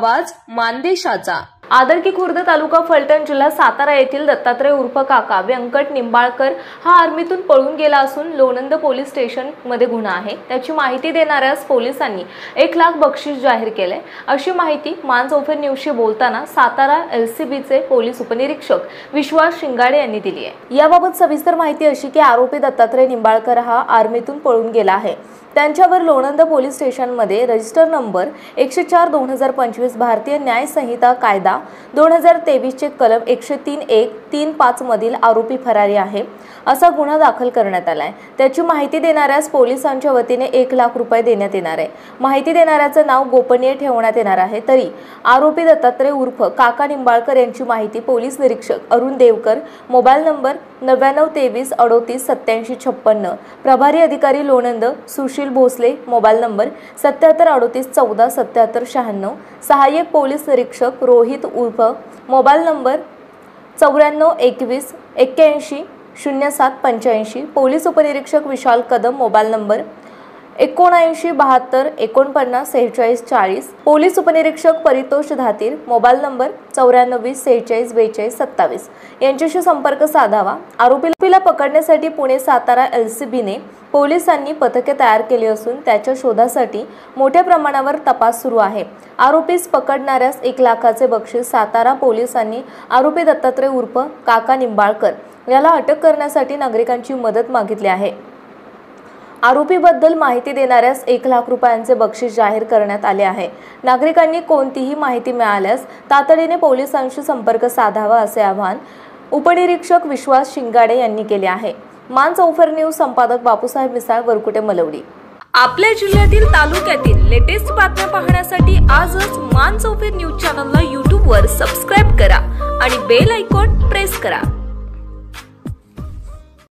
आवाज मानदेशाचा। आदरकी खुर्द तालुका फलटण जिल्हा सातारा येथील दत्तात्रय उर्फ काका व्यंकट निंबाळकर हा आर्मीतून पळून गेला असून लोणंद पोलीस स्टेशन मध्ये गुन्हा आहे। त्याची माहिती देणाऱ्यास पोलिसांनी 1 लाख बक्षीस जाहीर केले, अशी माहिती मानसोफर न्यूजशी बोलताना सातारा एलसीबीचे पोलीस उपनिरीक्षक विश्वास शिंगाडे यांनी दिली आहे। याबाबत सविस्तर माहिती अशी की आरोपी दत्तात्रय निंबाळकर हा आर्मीतून पळून गेला आहे। त्यांच्यावर लोणंद पोलीस स्टेशनमध्ये रजिस्टर नंबर 104/2025 भारतीय न्याय संहिता कायदा 2023 चे कलम 103.135 मधील आरोपी फरारी आहे असा गुन्हा दाखल करण्यात आलाय। त्याची माहिती देणाऱ्यास पोलिसांच्या वतीने 1 लाख रुपये देण्यात येणार आहे। माहिती देणाऱ्याचं नाव गोपनीय ठेवण्यात येणार आहे। तरी आरोपी दत्तात्रय उर्फ काका निंबाळकर यांची माहिती पोलीस निरीक्षक अरुण देवकर, मोबाईल नंबर 9923388756, प्रभारी अधिकारी लोणंद सुशील भोसले, मोबाईल नंबर 7738147796, सहाय्यक पोलीस निरीक्षक रोहित उर्फ मोबाईल नंबर 9421810785, पोलीस उपनिरीक्षक Vishal Kadam, mobile number 7972494640, police उपनिरीक्षक परितोष धातीर, मोबाईल नंबर 9420464227 यांच्याशी संपर्क साधावा। आरोपीला पकडण्यासाठी पुणे सातारा एलसीबीने पोलिसांनी पथके तयार केली असून त्याच्या शोधासाठी मोठ्या प्रमाणावर तपास सुरू आहे। आरोपीस पकडणाऱ्यास 1 लाखाचे बक्षीस सातारा पोलिसांनी आरोपी दत्तात्रय उर्फ काका निंबाळकर याला अटक करण्यासाठी नागरिकांची मदत मागितली आहे। आरोपीबद्दल माहिती देणाऱ्यास 1 लाख रुपयांचे बक्षीस जाहीर करण्यात आले आहे। नागरिकांनी कोणतीही माहिती मिळाल्यास तातडीने पोलिसांशी संपर्क साधावा असे आवाहन उपनिरीक्षक विश्वास शिंगाडे यांनी केले आहे। मानसोफर न्यूज संपादक बापूसाहेब मिसाळ, वरकुटे, मलवडी। आपल्या जिल्ह्यातील तालुक्यातील लेटेस्ट बातम्या पाहण्यासाठी आजच मानसोफर न्यूज चॅनलला YouTube वर सबस्क्राइब करा आणि बेल आयकॉन प्रेस करा।